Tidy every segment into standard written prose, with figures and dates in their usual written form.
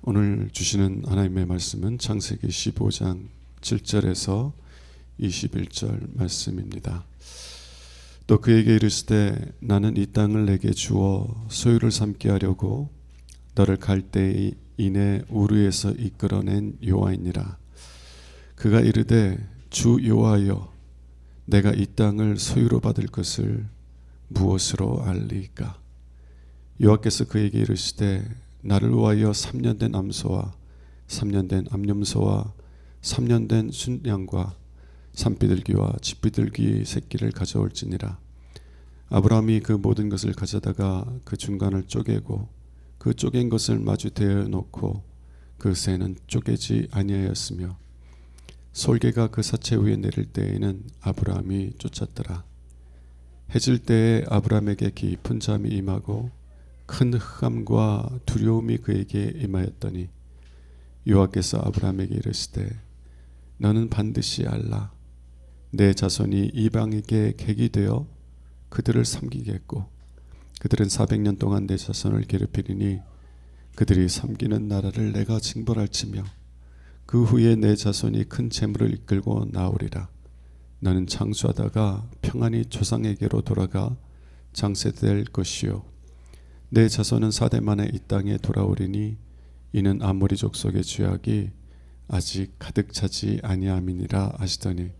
오늘 주시는 하나님의 말씀은 창세기 15장 7절에서 21절 말씀입니다. 또 그에게 이르시되 나는 이 땅을 내게 주어 소유를 삼게 하려고 너를 갈대에 인해 우르에서 이끌어낸 여호와이니라. 그가 이르되 주 여호와여 내가 이 땅을 소유로 받을 것을 무엇으로 알리까? 여호와께서 그에게 이르시되 나를 위하여 3년 된 암소와 3년 된 암염소와 3년 된 순양과 산비둘기와 쥐비둘기 새끼를 가져올지니라. 아브라함이 그 모든 것을 가져다가 그 중간을 쪼개고 그 쪼갠 것을 마주 대어 놓고 그 새는 쪼개지 아니하였으며 솔개가 그 사체 위에 내릴 때에는 아브라함이 쫓았더라. 해질 때에 아브라함에게 깊은 잠이 임하고 큰 흑암과 두려움이 그에게 임하였더니 여호와께서 아브라함에게 이르시되 너는 반드시 알라. 내 자손이 이방에게 객이 되어 그들을 섬기겠고 그들은 400년 동안 내 자손을 괴롭히리니 그들이 섬기는 나라를 내가 징벌할지며 그 후에 내 자손이 큰 재물을 이끌고 나오리라. 너는 장수하다가 평안히 조상에게로 돌아가 장세될 것이요 내 자손은 4대 만에 이 땅에 돌아오리니 이는 아모리 족속의 죄악이 아직 가득 차지 아니함이니라 하시더니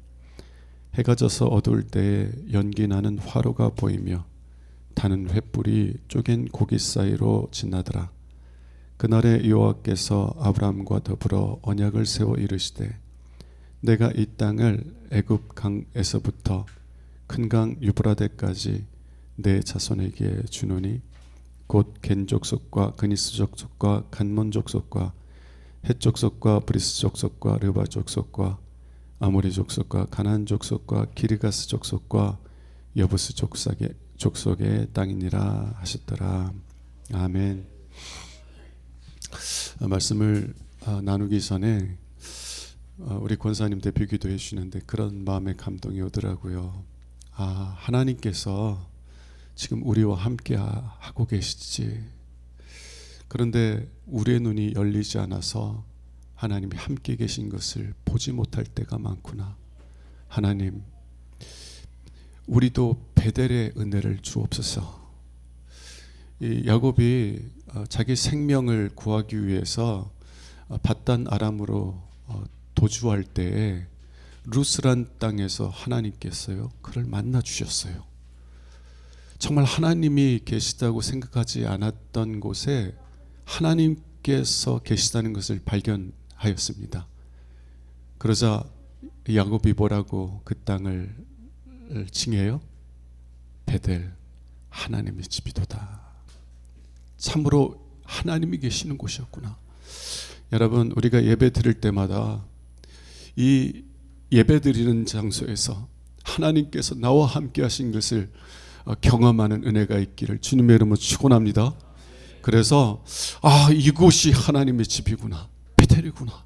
해가 져서 어두울 때에 연기 나는 화로가 보이며 타는 횃불이 쪼갠 고기 사이로 지나더라. 그날에 여호와께서 아브라함과 더불어 언약을 세워 이르시되 내가 이 땅을 애굽 강에서부터 큰 강 유브라데까지 내 자손에게 주노니 곧 겐 족속과 그니스 족속과 간몬 족속과 헷 족속과 브리스 족속과 르바 족속과 아모리 족속과 가나안 족속과 기르가스 족속과 여부스 족속의 땅이니라 하셨더라. 아멘. 말씀을 나누기 전에 우리 권사님 대표 기도해 주시는데 그런 마음의 감동이 오더라고요. 하나님께서 지금 우리와 함께 하고 계시지. 그런데 우리의 눈이 열리지 않아서 하나님이 함께 계신 것을 보지 못할 때가 많구나. 하나님, 우리도 베델의 은혜를 주옵소서. 이 야곱이 자기 생명을 구하기 위해서 밧단 아람으로 도주할 때에 루스란 땅에서 하나님께서요 그를 만나 주셨어요. 정말 하나님이 계시다고 생각하지 않았던 곳에 하나님께서 계시다는 것을 발견하였습니다. 그러자 야곱이 뭐라고 그 땅을 칭해요? 베델, 하나님의 집이도다. 참으로 하나님이 계시는 곳이었구나. 여러분, 우리가 예배 드릴 때마다 이 예배 드리는 장소에서 하나님께서 나와 함께 하신 것을 경험하는 은혜가 있기를 주님의 이름으로 축원합니다. 그래서 이곳이 하나님의 집이구나, 베델이구나,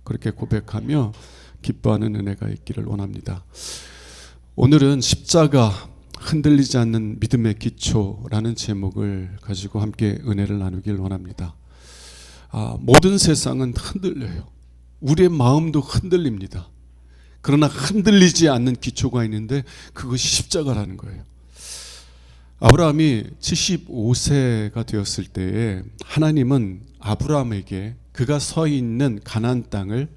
그렇게 고백하며 기뻐하는 은혜가 있기를 원합니다. 오늘은 십자가 흔들리지 않는 믿음의 기초라는 제목을 가지고 함께 은혜를 나누길 원합니다. 모든 세상은 흔들려요. 우리의 마음도 흔들립니다. 그러나 흔들리지 않는 기초가 있는데 그것이 십자가라는 거예요. 아브라함이 75세가 되었을 때에 하나님은 아브라함에게 그가 서 있는 가나안 땅을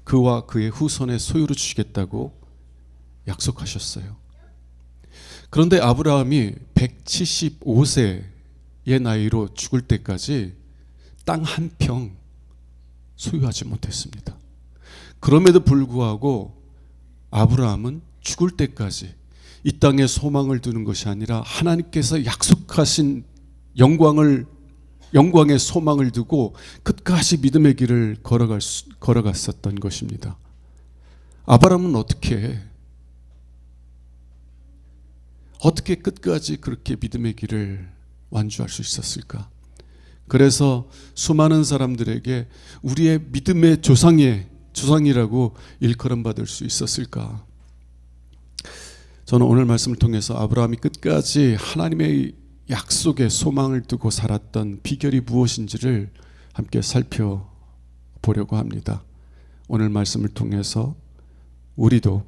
그와 그의 후손의 소유로 주시겠다고 약속하셨어요. 그런데 아브라함이 175세의 나이로 죽을 때까지 땅 한 평 소유하지 못했습니다. 그럼에도 불구하고 아브라함은 죽을 때까지 이 땅에 소망을 두는 것이 아니라 하나님께서 약속하신 영광의 소망을 두고 끝까지 믿음의 길을 걸어갔었던 것입니다. 아브라함은 어떻게 끝까지 그렇게 믿음의 길을 완주할 수 있었을까? 그래서 수많은 사람들에게 우리의 믿음의 조상이라고 일컬음 받을 수 있었을까? 저는 오늘 말씀을 통해서 아브라함이 끝까지 하나님의 약속에 소망을 두고 살았던 비결이 무엇인지를 함께 살펴보려고 합니다. 오늘 말씀을 통해서 우리도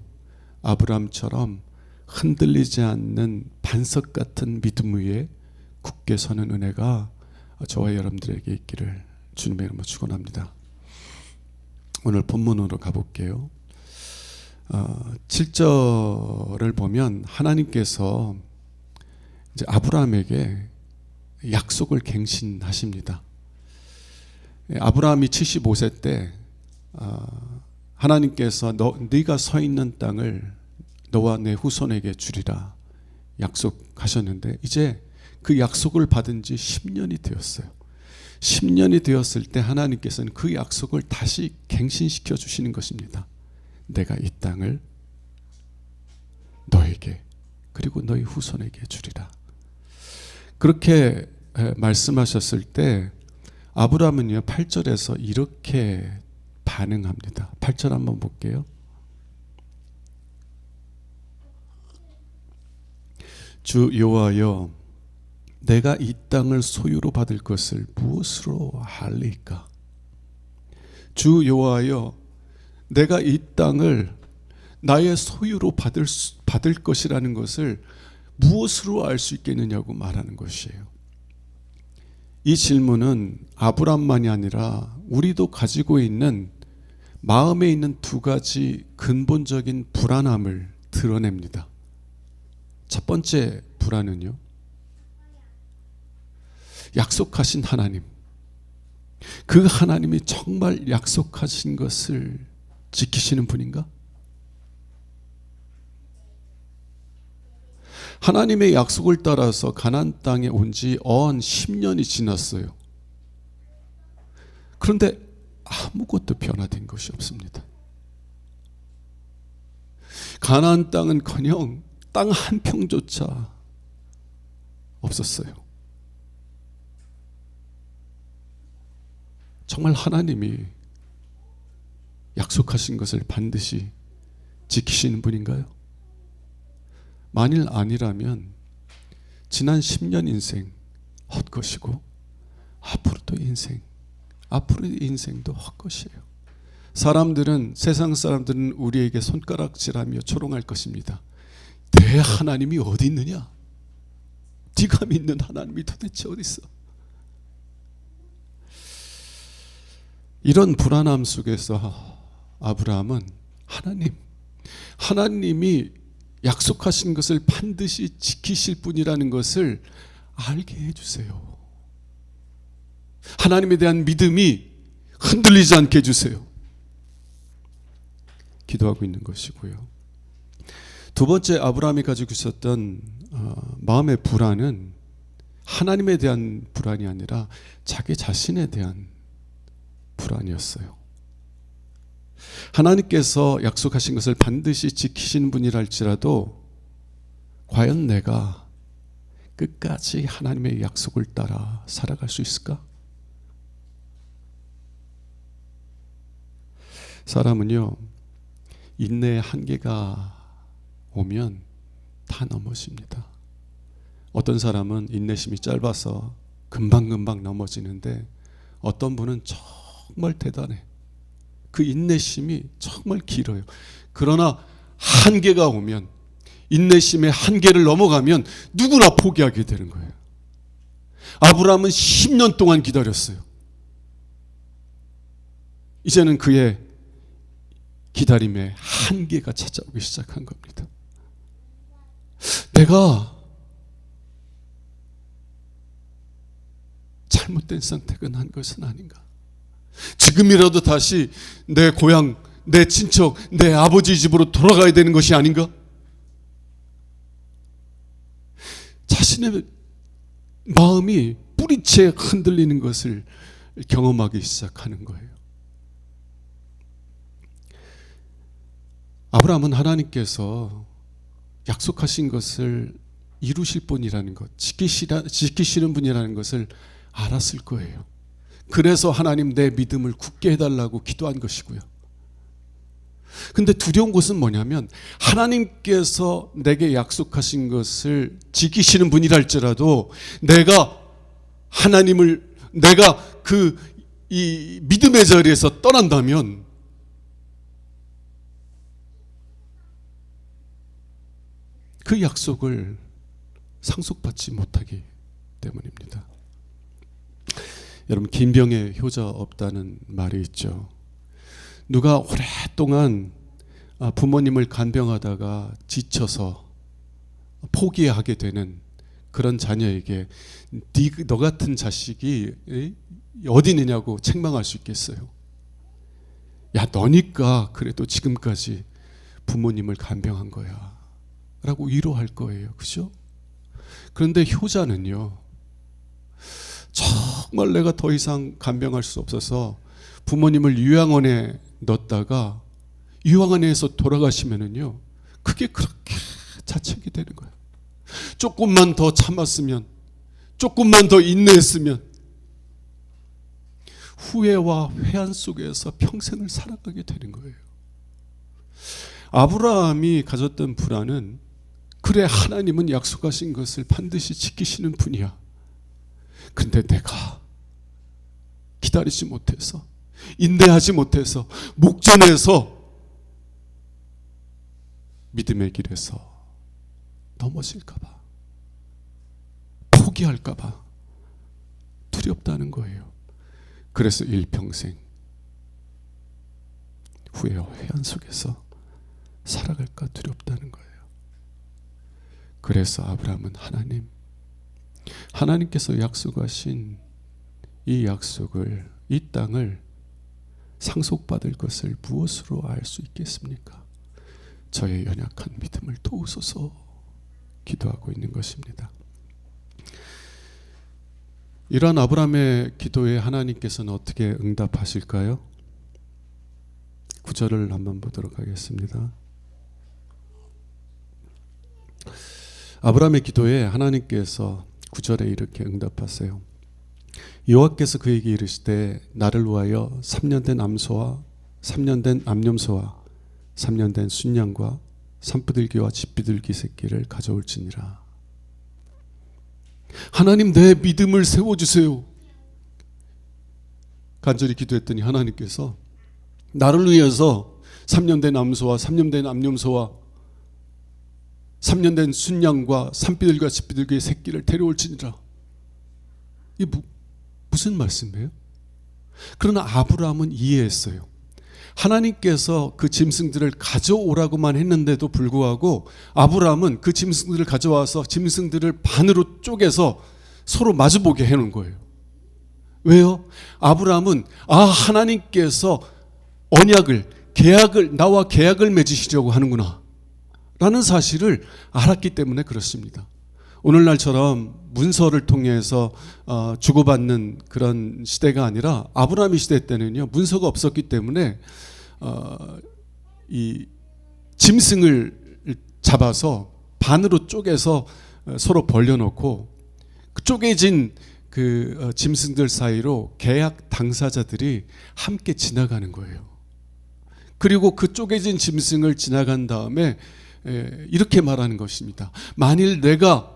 아브라함처럼 흔들리지 않는 반석 같은 믿음 위에 굳게 서는 은혜가 저와 여러분들에게 있기를 주님의 이름으로 축원합니다. 오늘 본문으로 가볼게요. 7절을 보면 하나님께서 이제 아브라함에게 약속을 갱신하십니다. 아브라함이 75세 때 하나님께서 네가 서 있는 땅을 너와 내 후손에게 주리라 약속하셨는데 이제 그 약속을 받은 지 10년이 되었어요. 10년이 되었을 때 하나님께서는 그 약속을 다시 갱신시켜 주시는 것입니다. 내가 이 땅을 너에게 그리고 너희 후손에게 주리라. 그렇게 말씀하셨을 때 아브라함은요 8절에서 이렇게 반응합니다. 8절 한번 볼게요. 주 여호와여 내가 이 땅을 소유로 받을 것을 무엇으로 알리까? 주 여호와여 내가 이 땅을 나의 소유로 받을 것이라는 것을 무엇으로 알 수 있겠느냐고 말하는 것이에요. 이 질문은 아브라함만이 아니라 우리도 가지고 있는 마음에 있는 두 가지 근본적인 불안함을 드러냅니다. 첫 번째 불안은요, 약속하신 하나님, 그 하나님이 정말 약속하신 것을 지키시는 분인가? 하나님의 약속을 따라서 가나안 땅에 온 지 언 10년이 지났어요. 그런데 아무것도 변화된 것이 없습니다. 가나안 땅은커녕 땅 한 평조차 없었어요. 정말 하나님이 약속하신 것을 반드시 지키시는 분인가요? 만일 아니라면 지난 10년 인생 헛것이고 앞으로의 인생도 헛것이에요. 세상 사람들은 우리에게 손가락질하며 조롱할 것입니다. 내 하나님이 어디 있느냐? 네가 믿는 하나님이 도대체 어디 있어? 이런 불안함 속에서 아브라함은 하나님이 약속하신 것을 반드시 지키실 분이라는 것을 알게 해주세요. 하나님에 대한 믿음이 흔들리지 않게 해주세요. 기도하고 있는 것이고요. 두 번째 아브라함이 가지고 있었던 마음의 불안은 하나님에 대한 불안이 아니라 자기 자신에 대한 불안이었어요. 하나님께서 약속하신 것을 반드시 지키시는 분이라 할지라도 과연 내가 끝까지 하나님의 약속을 따라 살아갈 수 있을까? 사람은요, 인내의 한계가 오면 다 넘어집니다. 어떤 사람은 인내심이 짧아서 금방금방 넘어지는데 어떤 분은 정말 대단해. 그 인내심이 정말 길어요. 그러나 한계가 오면, 인내심의 한계를 넘어가면 누구나 포기하게 되는 거예요. 아브라함은 10년 동안 기다렸어요. 이제는 그의 기다림의 한계가 찾아오기 시작한 겁니다. 내가 잘못된 선택은 한 것은 아닌가? 지금이라도 다시 내 고향, 내 친척, 내 아버지 집으로 돌아가야 되는 것이 아닌가? 자신의 마음이 뿌리채 흔들리는 것을 경험하기 시작하는 거예요. 아브라함은 하나님께서 약속하신 것을 이루실 분이라는 것, 지키시는 분이라는 것을 알았을 거예요. 그래서 하나님 내 믿음을 굳게 해달라고 기도한 것이고요. 근데 두려운 것은 뭐냐면 하나님께서 내게 약속하신 것을 지키시는 분이라 할지라도 내가 그 이 믿음의 자리에서 떠난다면 그 약속을 상속받지 못하기 때문입니다. 여러분, 김병에 효자 없다는 말이 있죠. 누가 오랫동안 부모님을 간병하다가 지쳐서 포기하게 되는 그런 자녀에게 너 같은 자식이 어디 있느냐고 책망할 수 있겠어요? 야, 너니까 그래도 지금까지 부모님을 간병한 거야 라고 위로할 거예요. 그죠? 그런데 효자는요, 정말 내가 더 이상 간병할 수 없어서 부모님을 요양원에 넣었다가 요양원에서 돌아가시면은요, 그게 그렇게 자책이 되는 거예요. 조금만 더 참았으면, 조금만 더 인내했으면, 후회와 회한 속에서 평생을 살아가게 되는 거예요. 아브라함이 가졌던 불안은, 그래, 하나님은 약속하신 것을 반드시 지키시는 분이야. 근데 내가 기다리지 못해서, 인내하지 못해서, 목전에서 믿음의 길에서 넘어질까봐, 포기할까봐 두렵다는 거예요. 그래서 일평생 후회와 회한 속에서 살아갈까 두렵다는 거예요. 그래서 아브라함은 하나님께서 약속하신 이 약속을, 이 땅을 상속받을 것을 무엇으로 알 수 있겠습니까? 저의 연약한 믿음을 도우소서 기도하고 있는 것입니다. 이러한 아브라함의 기도에 하나님께서는 어떻게 응답하실까요? 9절을 한번 보도록 하겠습니다. 아브라함의 기도에 하나님께서 9절에 이렇게 응답하세요. 여호와께서 그에게 이르시되 나를 위하여 3년 된 암소와 3년 된 암염소와 3년 된 순양과 산비둘기와 집비둘기 새끼를 가져올지니라. 하나님, 내 믿음을 세워주세요. 간절히 기도했더니 하나님께서 나를 위해서 3년 된 암소와 3년 된 암염소와 3년 된 순양과 산비둘기와 집비둘기의 새끼를 데려올지니라. 이게 무슨 말씀이에요? 그러나 아브라함은 이해했어요. 하나님께서 그 짐승들을 가져오라고만 했는데도 불구하고 아브라함은 그 짐승들을 가져와서 짐승들을 반으로 쪼개서 서로 마주보게 해놓은 거예요. 왜요? 아브라함은 하나님께서 계약을 나와 계약을 맺으시려고 하는구나 라는 사실을 알았기 때문에 그렇습니다. 오늘날처럼 문서를 통해서 주고받는 그런 시대가 아니라 아브라함의 시대 때는요, 문서가 없었기 때문에 이 짐승을 잡아서 반으로 쪼개서 서로 벌려놓고 그 쪼개진 그 짐승들 사이로 계약 당사자들이 함께 지나가는 거예요. 그리고 그 쪼개진 짐승을 지나간 다음에 이렇게 말하는 것입니다. 만일 내가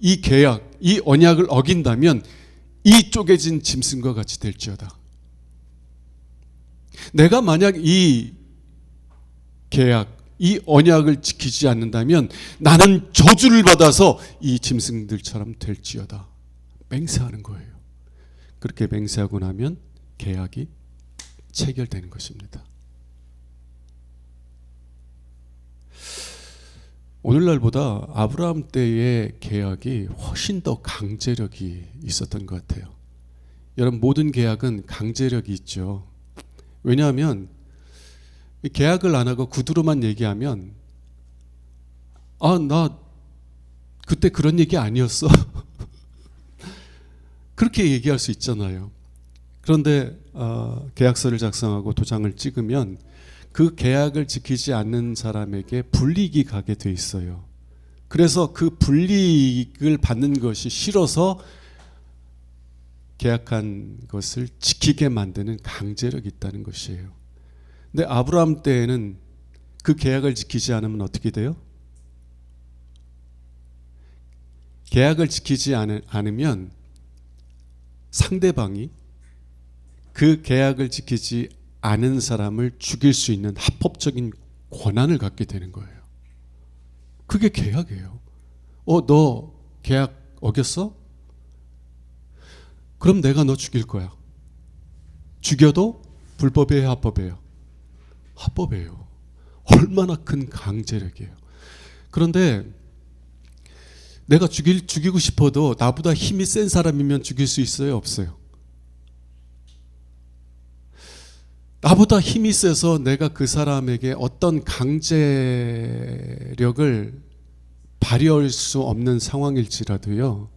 이 계약, 이 언약을 어긴다면 이 쪼개진 짐승과 같이 될지어다. 내가 만약 이 계약, 이 언약을 지키지 않는다면 나는 저주를 받아서 이 짐승들처럼 될지어다. 맹세하는 거예요. 그렇게 맹세하고 나면 계약이 체결되는 것입니다. 오늘날보다 아브라함 때의 계약이 훨씬 더 강제력이 있었던 것 같아요. 여러분, 모든 계약은 강제력이 있죠. 왜냐하면 계약을 안 하고 구두로만 얘기하면 나 그때 그런 얘기 아니었어 그렇게 얘기할 수 있잖아요. 그런데 계약서를 작성하고 도장을 찍으면 그 계약을 지키지 않는 사람에게 불이익이 가게 돼 있어요. 그래서 그 불이익을 받는 것이 싫어서 계약한 것을 지키게 만드는 강제력이 있다는 것이에요. 근데 아브라함 때에는 그 계약을 지키지 않으면 어떻게 돼요? 계약을 지키지 않으면 상대방이 그 계약을 지키지 않은 사람을 죽일 수 있는 합법적인 권한을 갖게 되는 거예요. 그게 계약이에요. 너 계약 어겼어? 그럼 내가 너 죽일 거야. 죽여도 불법이에요, 합법이에요? 합법이에요. 얼마나 큰 강제력이에요. 그런데 내가 죽이고 싶어도 나보다 힘이 센 사람이면 죽일 수 있어요, 없어요? 나보다 힘이 세서 내가 그 사람에게 어떤 강제력을 발휘할 수 없는 상황일지라도요,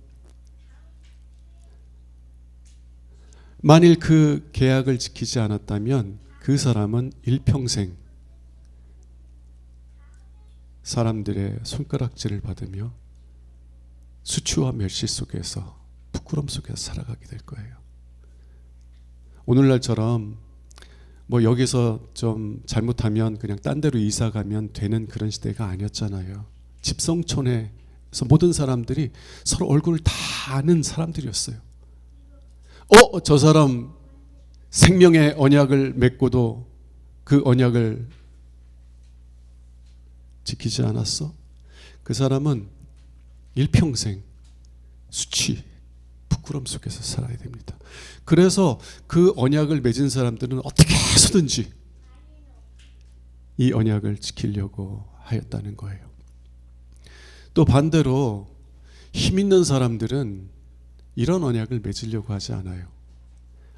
만일 그 계약을 지키지 않았다면 그 사람은 일평생 사람들의 손가락질을 받으며 수치와 멸시 속에서, 부끄럼 속에서 살아가게 될 거예요. 오늘날처럼 여기서 좀 잘못하면 그냥 딴 데로 이사 가면 되는 그런 시대가 아니었잖아요. 집성촌에서 모든 사람들이 서로 얼굴을 다 아는 사람들이었어요. 저 사람 생명의 언약을 맺고도 그 언약을 지키지 않았어? 그 사람은 일평생 수치, 부끄럼 속에서 살아야 됩니다. 그래서 그 언약을 맺은 사람들은 어떻게 해서든지 이 언약을 지키려고 하였다는 거예요. 또 반대로 힘 있는 사람들은 이런 언약을 맺으려고 하지 않아요.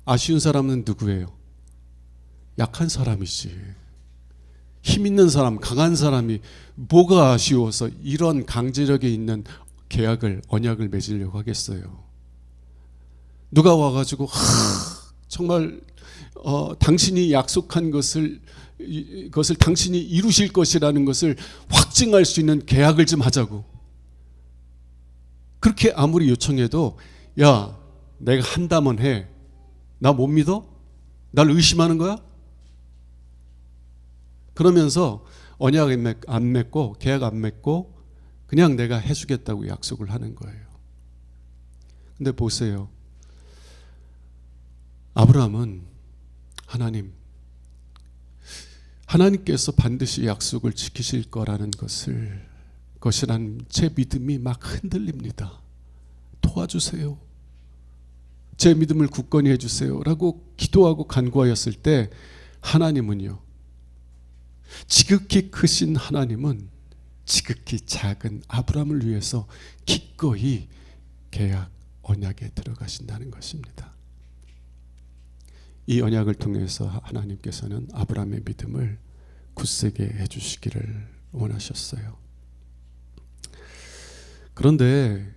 아쉬운 사람은 누구예요? 약한 사람이지. 힘 있는 사람, 강한 사람이 뭐가 아쉬워서 이런 강제력이 있는 계약을, 언약을 맺으려고 하겠어요? 누가 와가지고 정말 당신이 약속한 것을 당신이 이루실 것이라는 것을 확증할 수 있는 계약을 좀 하자고, 그렇게 아무리 요청해도 야, 내가 한다면 해. 나 못 믿어? 날 의심하는 거야? 그러면서 언약 안 맺고 계약 안 맺고 그냥 내가 해주겠다고 약속을 하는 거예요. 근데 보세요. 아브라함은 하나님께서 반드시 약속을 지키실 거라는 것이란 제 믿음이 막 흔들립니다. 도와주세요. 제 믿음을 굳건히 해주세요 라고 기도하고 간구하였을 때, 하나님은요, 지극히 크신 하나님은 지극히 작은 아브라함을 위해서 기꺼이 계약, 언약에 들어가신다는 것입니다. 이 언약을 통해서 하나님께서는 아브라함의 믿음을 굳세게 해주시기를 원하셨어요. 그런데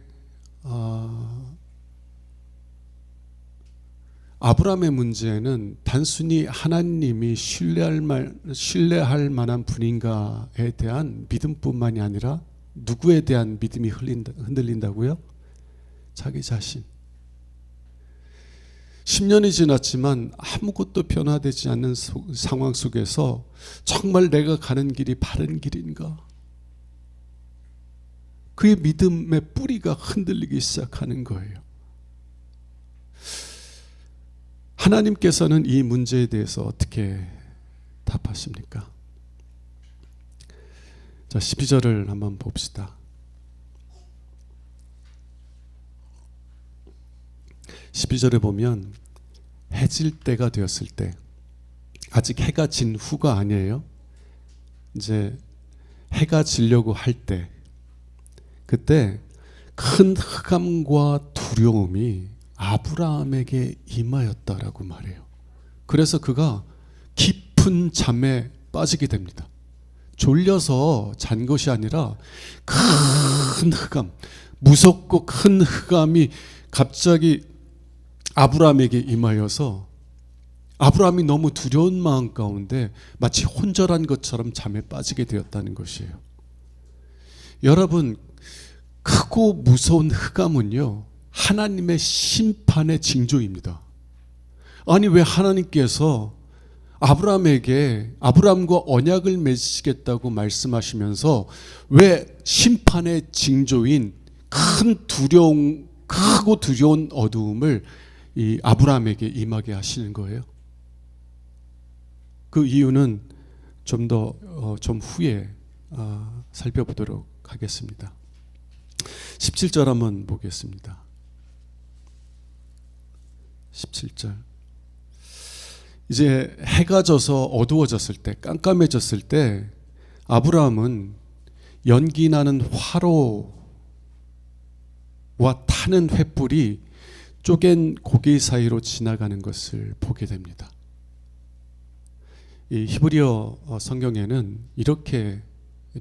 아브라함의 문제는 단순히 하나님이 신뢰할 만한 분인가에 대한 믿음뿐만이 아니라 누구에 대한 믿음이 흔들린다고요? 자기 자신. 10년이 지났지만 아무것도 변화되지 않는 상황 속에서 정말 내가 가는 길이 바른 길인가? 그의 믿음의 뿌리가 흔들리기 시작하는 거예요. 하나님께서는 이 문제에 대해서 어떻게 답하십니까? 자, 12절을 한번 봅시다. 12절에 보면 해질 때가 되었을 때, 아직 해가 진 후가 아니에요. 이제 해가 지려고 할 때, 그때 큰 흑암과 두려움이 아브라함에게 임하였다라고 말해요. 그래서 그가 깊은 잠에 빠지게 됩니다. 졸려서 잔 것이 아니라 큰 흑암, 무섭고 큰 흑암이 갑자기 아브라함에게 임하여서 아브라함이 너무 두려운 마음 가운데 마치 혼절한 것처럼 잠에 빠지게 되었다는 것이에요. 여러분, 크고 무서운 흑암은요, 하나님의 심판의 징조입니다. 아니, 왜 하나님께서 아브라함과 언약을 맺으시겠다고 말씀하시면서 왜 심판의 징조인 크고 두려운 어두움을 이 아브라함에게 임하게 하시는 거예요. 그 이유는 좀 후에 살펴보도록 하겠습니다. 17절 한번 보겠습니다. 17절. 이제 해가 져서 어두워졌을 때, 깜깜해졌을 때 아브라함은 연기 나는 화로와 타는 횃불이 쪼갠 고기 사이로 지나가는 것을 보게 됩니다. 이 히브리어 성경에는 이렇게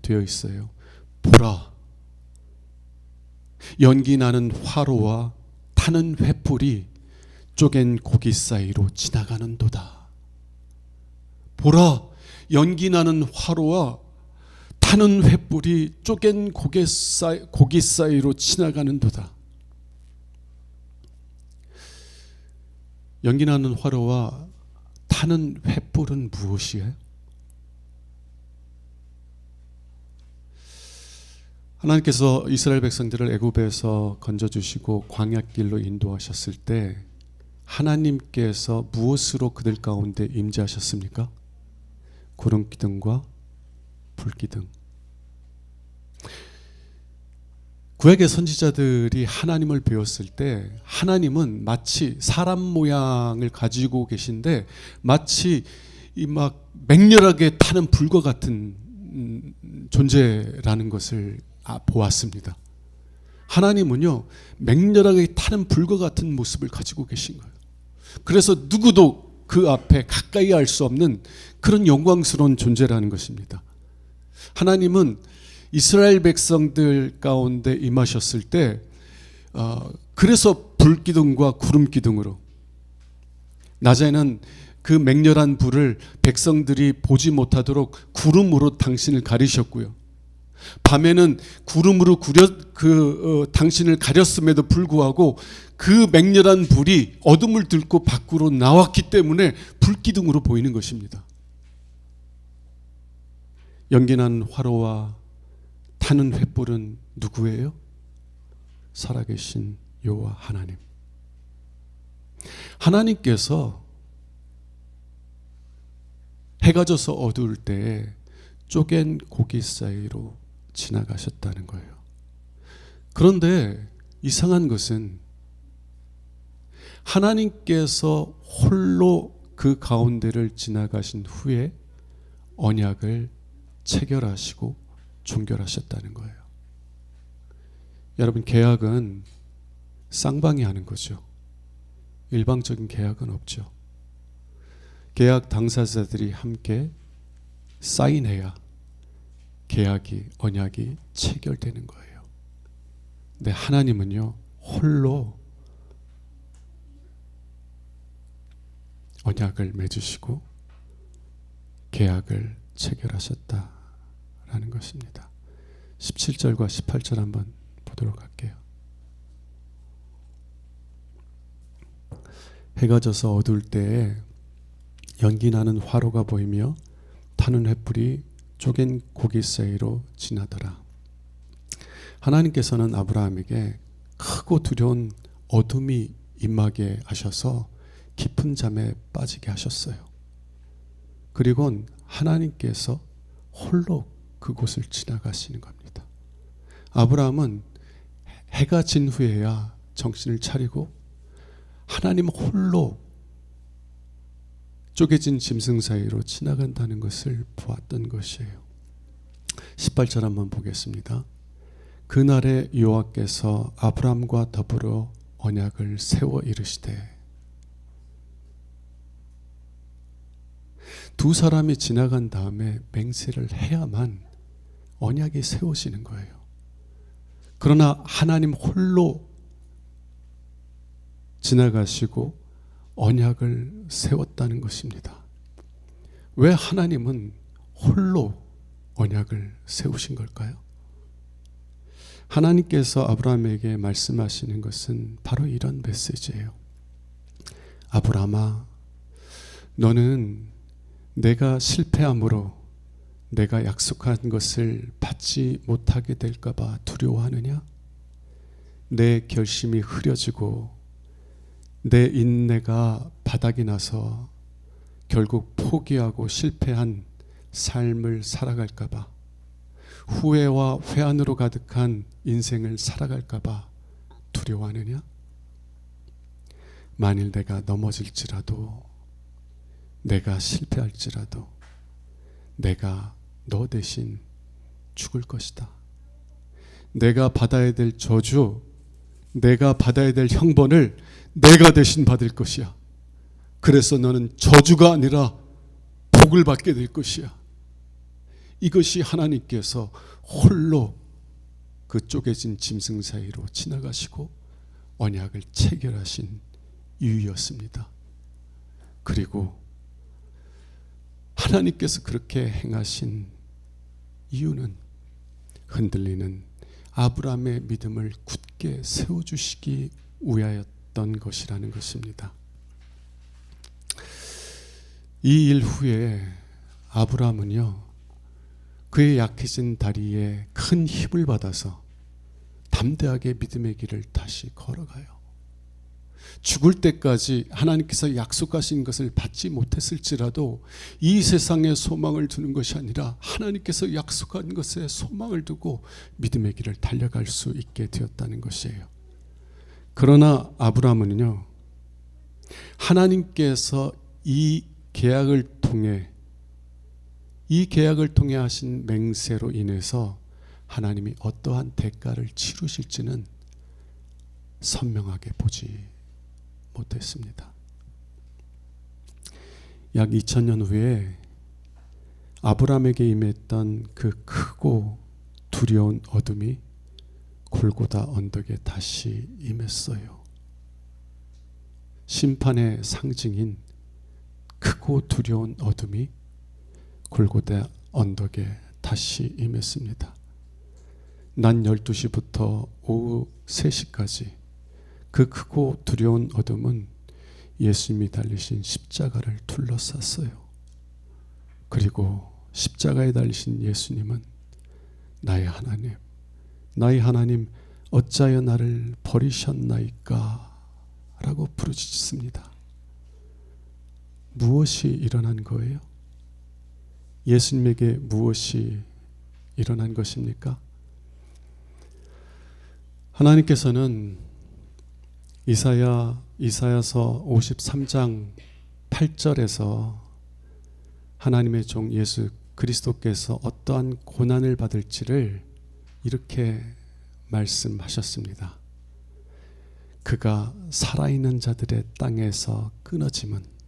되어 있어요. 보라, 연기 나는 화로와 타는 횃불이 쪼갠 고기 사이로 지나가는도다. 보라, 연기 나는 화로와 타는 횃불이 쪼갠 고기 사이로 지나가는도다. 연기 나는 화로와 타는 횃불은 무엇이에요? 하나님께서 이스라엘 백성들을 애굽에서 건져주시고 광야길로 인도하셨을 때 하나님께서 무엇으로 그들 가운데 임재하셨습니까? 구름기둥과 불기둥. 구약의 선지자들이 하나님을 배웠을 때 하나님은 마치 사람 모양을 가지고 계신데 마치 이 막 맹렬하게 타는 불과 같은 존재라는 것을 보았습니다. 하나님은요, 맹렬하게 타는 불과 같은 모습을 가지고 계신 거예요. 그래서 누구도 그 앞에 가까이 할 수 없는 그런 영광스러운 존재라는 것입니다. 하나님은 이스라엘 백성들 가운데 임하셨을 때 그래서 불기둥과 구름기둥으로, 낮에는 그 맹렬한 불을 백성들이 보지 못하도록 구름으로 당신을 가리셨고요, 밤에는 구름으로 당신을 가렸음에도 불구하고 그 맹렬한 불이 어둠을 뚫고 밖으로 나왔기 때문에 불기둥으로 보이는 것입니다. 연기난 화로와 타는 횃불은 누구예요? 살아계신 여호와 하나님. 하나님께서 해가 져서 어두울 때에 쪼갠 고기 사이로 지나가셨다는 거예요. 그런데 이상한 것은 하나님께서 홀로 그 가운데를 지나가신 후에 언약을 체결하시고 종결하셨다는 거예요. 여러분, 계약은 쌍방이 하는 거죠. 일방적인 계약은 없죠. 계약 당사자들이 함께 사인해야 계약이, 언약이 체결되는 거예요. 근데 하나님은요, 홀로 언약을 맺으시고 계약을 체결하셨다라는 것입니다. 17절과 18절 한번 보도록 할게요. 해가 져서 어두울 때에 연기 나는 화로가 보이며 타는 횃불이 쪼갠 고기 사이로 지나더라. 하나님께서는 아브라함에게 크고 두려운 어둠이 임하게 하셔서 깊은 잠에 빠지게 하셨어요. 그리고 하나님께서 홀로 그곳을 지나가시는 겁니다. 아브라함은 해가 진 후에야 정신을 차리고 하나님 홀로 쪼개진 짐승 사이로 지나간다는 것을 보았던 것이에요. 18절 한번 보겠습니다. 그날에 여호와께서 아브라함과 더불어 언약을 세워 이르시되. 두 사람이 지나간 다음에 맹세를 해야만 언약이 세워지는 거예요. 그러나 하나님 홀로 지나가시고 언약을 세웠다는 것입니다. 왜 하나님은 홀로 언약을 세우신 걸까요? 하나님께서 아브라함에게 말씀하시는 것은 바로 이런 메시지예요. 아브라함아, 너는 내가 실패함으로 내가 약속한 것을 받지 못하게 될까 봐 두려워하느냐? 내 결심이 흐려지고 내 인내가 바닥이 나서 결국 포기하고 실패한 삶을 살아갈까봐, 후회와 회한으로 가득한 인생을 살아갈까봐 두려워하느냐? 만일 내가 넘어질지라도, 내가 실패할지라도 내가 너 대신 죽을 것이다. 내가 받아야 될 저주, 내가 받아야 될 형벌을 내가 대신 받을 것이야. 그래서 너는 저주가 아니라 복을 받게 될 것이야. 이것이 하나님께서 홀로 그 쪼개진 짐승 사이로 지나가시고 언약을 체결하신 이유였습니다. 그리고 하나님께서 그렇게 행하신 이유는 흔들리는 아브라함의 믿음을 굳게 세워주시기 위하였던 것이라는 것입니다. 이 일 후에 아브라함은요, 그의 약해진 다리에 큰 힘을 받아서 담대하게 믿음의 길을 다시 걸어가요. 죽을 때까지 하나님께서 약속하신 것을 받지 못했을지라도 이 세상에 소망을 두는 것이 아니라 하나님께서 약속한 것에 소망을 두고 믿음의 길을 달려갈 수 있게 되었다는 것이에요. 그러나 아브라함은요, 하나님께서 이 계약을 통해 하신 맹세로 인해서 하나님이 어떠한 대가를 치르실지는 선명하게 보지 못했습니다. 약 2000년 후에 아브라함에게 임했던 그 크고 두려운 어둠이 골고다 언덕에 다시 임했어요. 심판의 상징인 크고 두려운 어둠이 골고다 언덕에 다시 임했습니다. 낮 12시부터 오후 3시까지 그 크고 두려운 어둠은 예수님이 달리신 십자가를 둘러쌌어요. 그리고 십자가에 달리신 예수님은 나의 하나님 어찌하여 나를 버리셨나이까 라고 부르짖습니다. 무엇이 일어난 거예요? 예수님에게 무엇이 일어난 것입니까? 하나님께서는 이사야서 53장 8절에서 하나님의 종 예수 그리스도께서 어떠한 고난을 받을지를 이렇게 말씀하셨습니다. 그가 살아있는 자들의 땅에서 끊어짐은,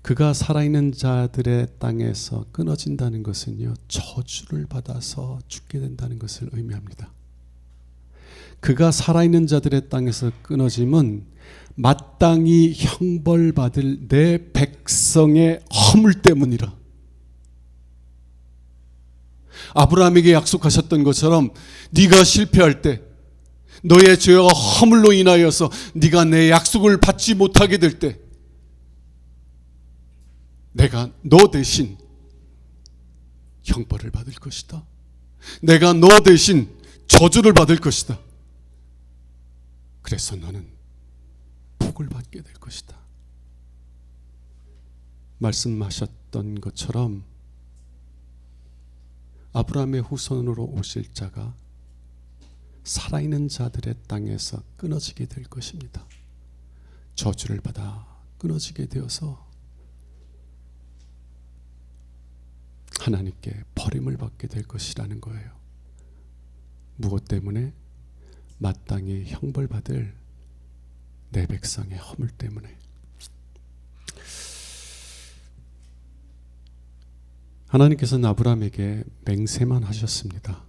그가 살아있는 자들의 땅에서 끊어진다는 것은요, 저주를 받아서 죽게 된다는 것을 의미합니다. 그가 살아있는 자들의 땅에서 끊어짐은 마땅히 형벌받을 내 백성의 허물 때문이라. 아브라함에게 약속하셨던 것처럼 네가 실패할 때, 너의 죄와 허물로 인하여서 네가 내 약속을 받지 못하게 될 때, 내가 너 대신 형벌을 받을 것이다. 내가 너 대신 저주를 받을 것이다. 그래서 너는 복을 받게 될 것이다. 말씀하셨던 것처럼 아브라함의 후손으로 오실 자가 살아있는 자들의 땅에서 끊어지게 될 것입니다. 저주를 받아 끊어지게 되어서 하나님께 버림을 받게 될 것이라는 거예요. 무엇 때문에? 마땅히 형벌받을 내 백성의 허물 때문에. 하나님께서는 아브라함에게 맹세만 하셨습니다.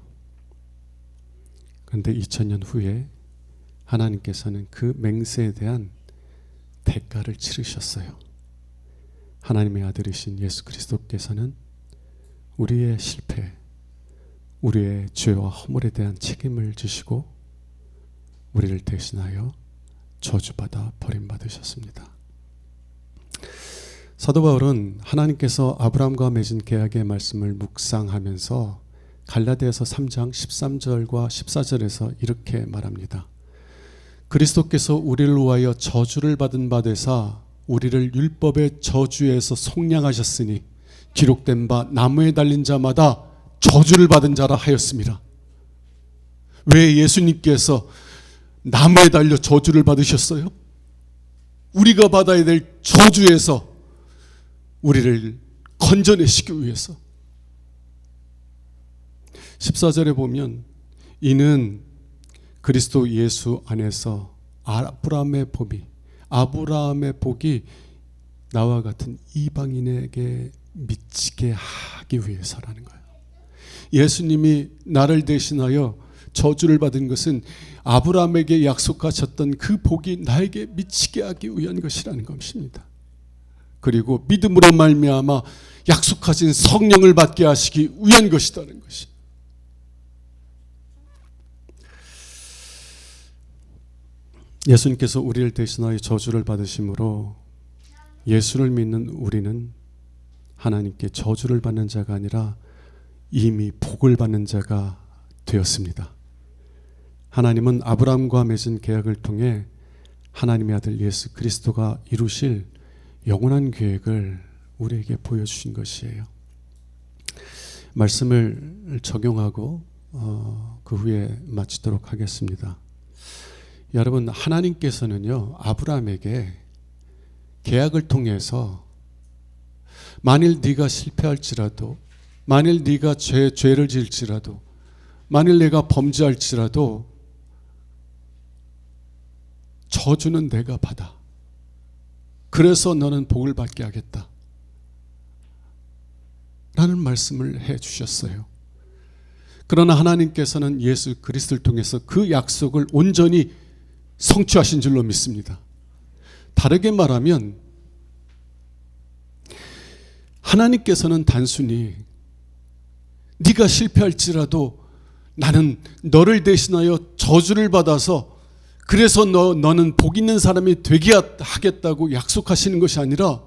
그런데 2000년 후에 하나님께서는 그 맹세에 대한 대가를 치르셨어요. 하나님의 아들이신 예수 그리스도께서는 우리의 실패, 우리의 죄와 허물에 대한 책임을 지시고 우리를 대신하여 저주받아 버림받으셨습니다. 사도 바울은 하나님께서 아브라함과 맺은 계약의 말씀을 묵상하면서 갈라디아서 3장 13절과 14절에서 이렇게 말합니다. 그리스도께서 우리를 위하여 저주를 받은 바 되사 우리를 율법의 저주에서 속량하셨으니 기록된 바 나무에 달린 자마다 저주를 받은 자라 하였습니다. 왜 예수님께서 나무에 달려 저주를 받으셨어요? 우리가 받아야 될 저주에서 우리를 건져내시기 위해서. 14절에 보면 이는 그리스도 예수 안에서 아브라함의 복이 나와 같은 이방인에게 미치게 하기 위해서라는 거예요. 예수님이 나를 대신하여 저주를 받은 것은 아브라함에게 약속하셨던 그 복이 나에게 미치게 하기 위한 것이라는 것입니다. 그리고 믿음으로 말미암아 약속하신 성령을 받게 하시기 위한 것이라는 것이. 예수님께서 우리를 대신하여 저주를 받으심으로 예수를 믿는 우리는 하나님께 저주를 받는 자가 아니라 이미 복을 받는 자가 되었습니다. 하나님은 아브라함과 맺은 계약을 통해 하나님의 아들 예수 그리스도가 이루실 영원한 계획을 우리에게 보여주신 것이에요. 말씀을 적용하고 그 후에 마치도록 하겠습니다. 여러분, 하나님께서는요 아브라함에게 계약을 통해서 만일 네가 실패할지라도, 만일 네가 죄를 지을지라도, 만일 내가 범죄할지라도 저주는 내가 받아. 그래서 너는 복을 받게 하겠다 라는 말씀을 해 주셨어요. 그러나 하나님께서는 예수 그리스도를 통해서 그 약속을 온전히 성취하신 줄로 믿습니다. 다르게 말하면 하나님께서는 단순히 네가 실패할지라도 나는 너를 대신하여 저주를 받아서 그래서 너는 복 있는 사람이 되게 하겠다고 약속하시는 것이 아니라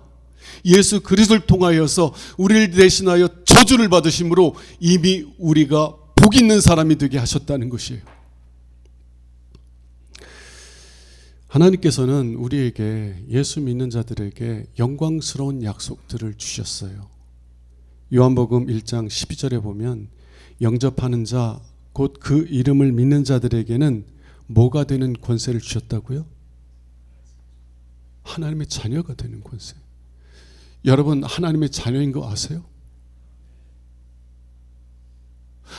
예수 그리스도를 통하여서 우리를 대신하여 저주를 받으심으로 이미 우리가 복 있는 사람이 되게 하셨다는 것이에요. 하나님께서는 우리에게, 예수 믿는 자들에게 영광스러운 약속들을 주셨어요. 요한복음 1장 12절에 보면 영접하는 자, 곧 그 이름을 믿는 자들에게는 뭐가 되는 권세를 주셨다고요? 하나님의 자녀가 되는 권세. 여러분, 하나님의 자녀인 거 아세요?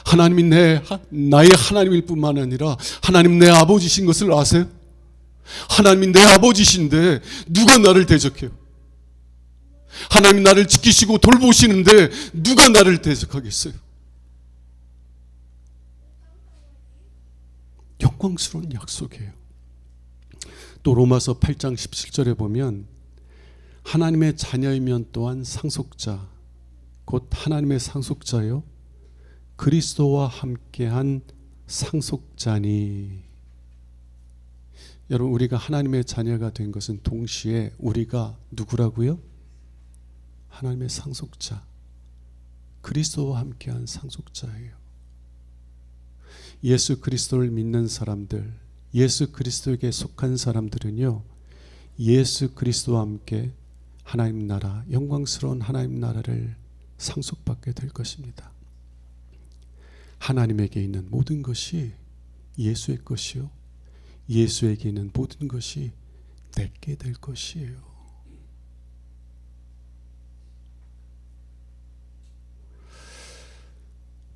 하나님이 나의 하나님일 뿐만 아니라 하나님 내 아버지신 것을 아세요? 하나님이 내 아버지신데 누가 나를 대적해요? 하나님이 나를 지키시고 돌보시는데 누가 나를 대적하겠어요? 영광스러운 약속이에요. 또 로마서 8장 17절에 보면 하나님의 자녀이면 또한 상속자, 곧 하나님의 상속자요 그리스도와 함께한 상속자니. 여러분, 우리가 하나님의 자녀가 된 것은 동시에 우리가 누구라고요? 하나님의 상속자, 그리스도와 함께한 상속자예요. 예수 그리스도를 믿는 사람들, 예수 그리스도에게 속한 사람들은요 예수 그리스도와 함께 하나님 나라, 영광스러운 하나님 나라를 상속받게 될 것입니다. 하나님에게 있는 모든 것이 예수의 것이요 예수에게 있는 모든 것이 내게 될 것이에요.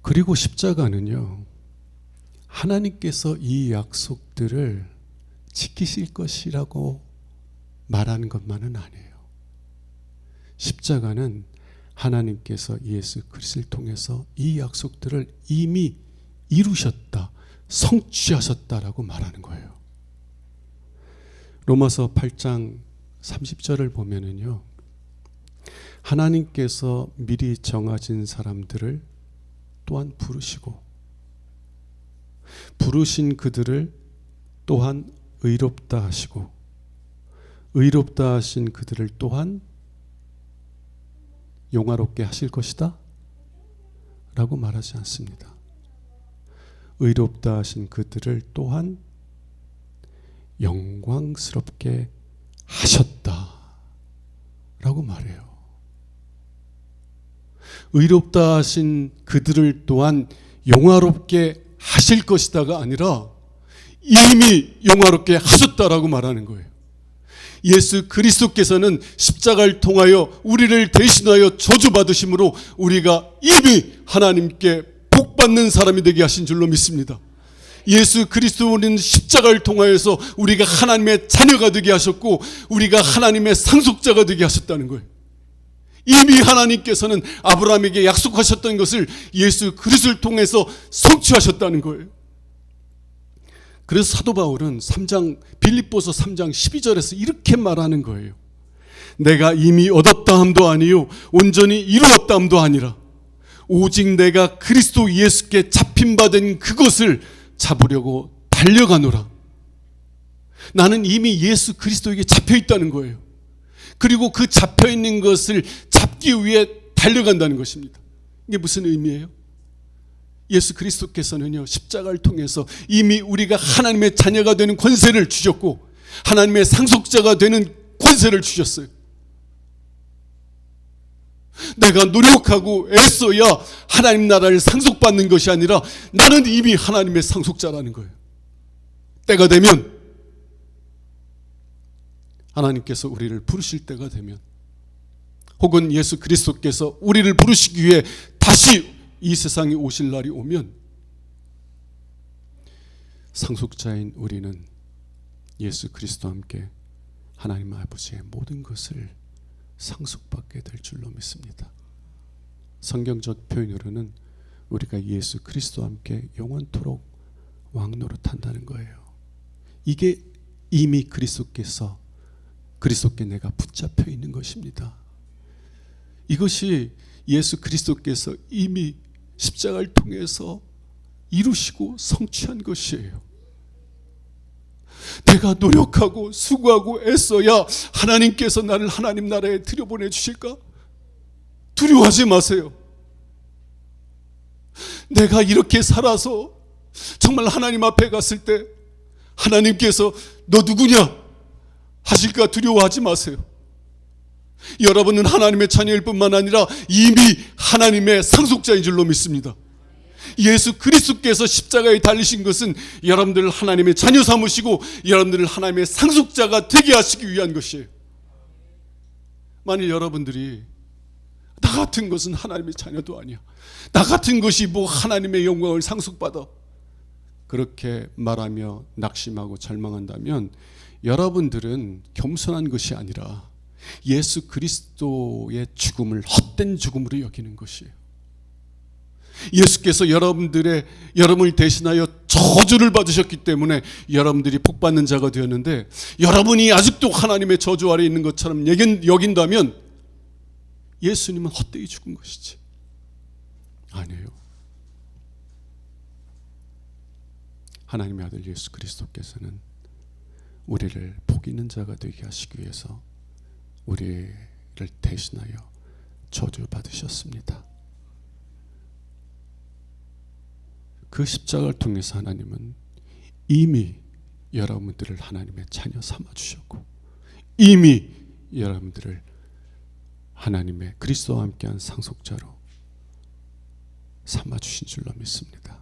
그리고 십자가는요 하나님께서 이 약속들을 지키실 것이라고 말하는 것만은 아니에요. 십자가는 하나님께서 예수 그리스도를 통해서 이 약속들을 이미 이루셨다, 성취하셨다라고 말하는 거예요. 로마서 8장 30절을 보면은요 하나님께서 미리 정하신 사람들을 또한 부르신 그들을 또한 의롭다 하시고 의롭다 하신 그들을 또한 영화롭게 하실 것이다 라고 말하지 않습니다. 의롭다 하신 그들을 또한 영광스럽게 하셨다라고 말해요. 의롭다 하신 그들을 또한 영화롭게 하실 것이다가 아니라 이미 영화롭게 하셨다라고 말하는 거예요. 예수 그리스도께서는 십자가를 통하여 우리를 대신하여 저주받으심으로 우리가 이미 하나님께 복받는 사람이 되게 하신 줄로 믿습니다. 예수 그리스도는 십자가를 통하여서 우리가 하나님의 자녀가 되게 하셨고 우리가 하나님의 상속자가 되게 하셨다는 거예요. 이미 하나님께서는 아브라함에게 약속하셨던 것을 예수 그리스도를 통해서 성취하셨다는 거예요. 그래서 사도 바울은 빌립보서 3장 12절에서 이렇게 말하는 거예요. 내가 이미 얻었다 함도 아니요 온전히 이루었다 함도 아니라 오직 내가 그리스도 예수께 잡힌 바 된 그것을 잡으려고 달려가노라. 나는 이미 예수 그리스도에게 잡혀 있다는 거예요. 그리고 그 잡혀 있는 것을 잡기 위해 달려간다는 것입니다. 이게 무슨 의미예요? 예수 그리스도께서는요, 십자가를 통해서 이미 우리가 하나님의 자녀가 되는 권세를 주셨고 하나님의 상속자가 되는 권세를 주셨어요. 내가 노력하고 애써야 하나님 나라를 상속받는 것이 아니라 나는 이미 하나님의 상속자라는 거예요. 때가 되면 하나님께서 우리를 부르실 때가 되면 혹은 예수 그리스도께서 우리를 부르시기 위해 다시 이 세상에 오실 날이 오면 상속자인 우리는 예수 그리스도와 함께 하나님 아버지의 모든 것을 상속받게 될 줄로 믿습니다. 성경적 표현으로는 우리가 예수 그리스도와 함께 영원토록 왕노릇한다는 거예요. 이게 이미 그리스도께 내가 붙잡혀 있는 것입니다. 이것이 예수 그리스도께서 이미 십자가를 통해서 이루시고 성취한 것이에요. 내가 노력하고 수고하고 애써야 하나님께서 나를 하나님 나라에 들여보내 주실까? 두려워하지 마세요. 내가 이렇게 살아서 정말 하나님 앞에 갔을 때 하나님께서 너 누구냐 하실까 두려워하지 마세요. 여러분은 하나님의 자녀일 뿐만 아니라 이미 하나님의 상속자인 줄로 믿습니다. 예수 그리스도께서 십자가에 달리신 것은 여러분들을 하나님의 자녀 삼으시고 여러분들을 하나님의 상속자가 되게 하시기 위한 것이에요. 만일 여러분들이 나 같은 것은 하나님의 자녀도 아니야, 나 같은 것이 뭐 하나님의 영광을 상속받아, 그렇게 말하며 낙심하고 절망한다면 여러분들은 겸손한 것이 아니라 예수 그리스도의 죽음을 헛된 죽음으로 여기는 것이에요. 예수께서 여러분을 대신하여 저주를 받으셨기 때문에 여러분들이 복받는 자가 되었는데 여러분이 아직도 하나님의 저주 아래 있는 것처럼 여긴다면 예수님은 헛되이 죽은 것이지. 아니에요. 하나님의 아들 예수 그리스도께서는 우리를 복 있는 자가 되게 하시기 위해서 우리를 대신하여 저주 받으셨습니다. 그 십자가를 통해서 하나님은 이미 여러분들을 하나님의 자녀 삼아주셨고 이미 여러분들을 하나님의 그리스도와 함께한 상속자로 삼아주신 줄로 믿습니다.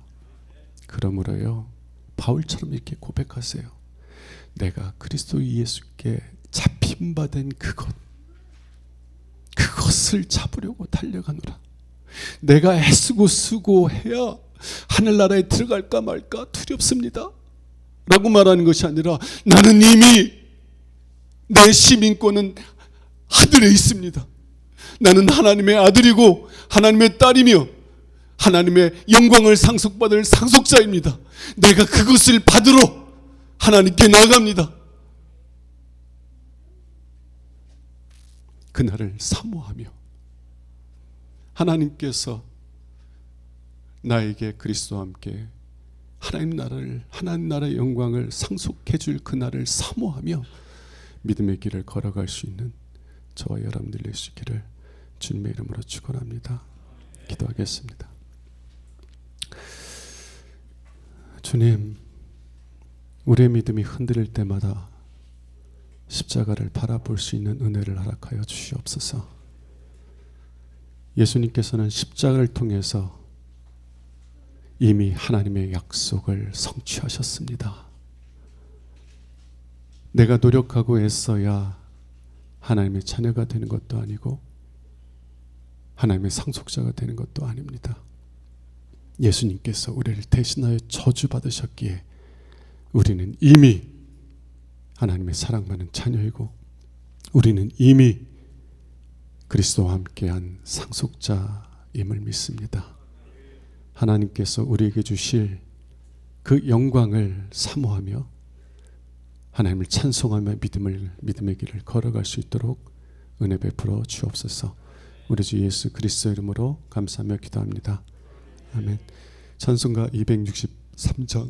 그러므로요, 바울처럼 이렇게 고백하세요. 내가 그리스도 예수께 잡힌 바 된 그것을 잡으려고 달려가노라. 내가 애쓰고 수고해야 하늘나라에 들어갈까 말까 두렵습니다 라고 말하는 것이 아니라 나는 이미 내 시민권은 하늘에 있습니다. 나는 하나님의 아들이고 하나님의 딸이며 하나님의 영광을 상속받을 상속자입니다. 내가 그것을 받으러 하나님께 나갑니다. 그날을 사모하며 하나님께서 나에게 그리스도와 함께 하나님 나라의 영광을 상속해 줄 그날을 사모하며 믿음의 길을 걸어갈 수 있는 저와 여러분들 될 수 있기를 주님의 이름으로 축원합니다. 기도하겠습니다. 주님, 우리의 믿음이 흔들릴 때마다 십자가를 바라볼 수 있는 은혜를 허락하여 주시옵소서. 예수님께서는 십자가를 통해서 이미 하나님의 약속을 성취하셨습니다. 내가 노력하고 애써야 하나님의 자녀가 되는 것도 아니고 하나님의 상속자가 되는 것도 아닙니다. 예수님께서 우리를 대신하여 저주받으셨기에 우리는 이미 하나님의 사랑받는 자녀이고 우리는 이미 그리스도와 함께한 상속자임을 믿습니다. 하나님께서 우리에게 주실 그 영광을 사모하며 하나님을 찬송하며 믿음의 길을 걸어갈 수 있도록 은혜 베풀어 주옵소서. 우리 주 예수 그리스도 이름으로 감사하며 기도합니다. 아멘. 찬송가 263장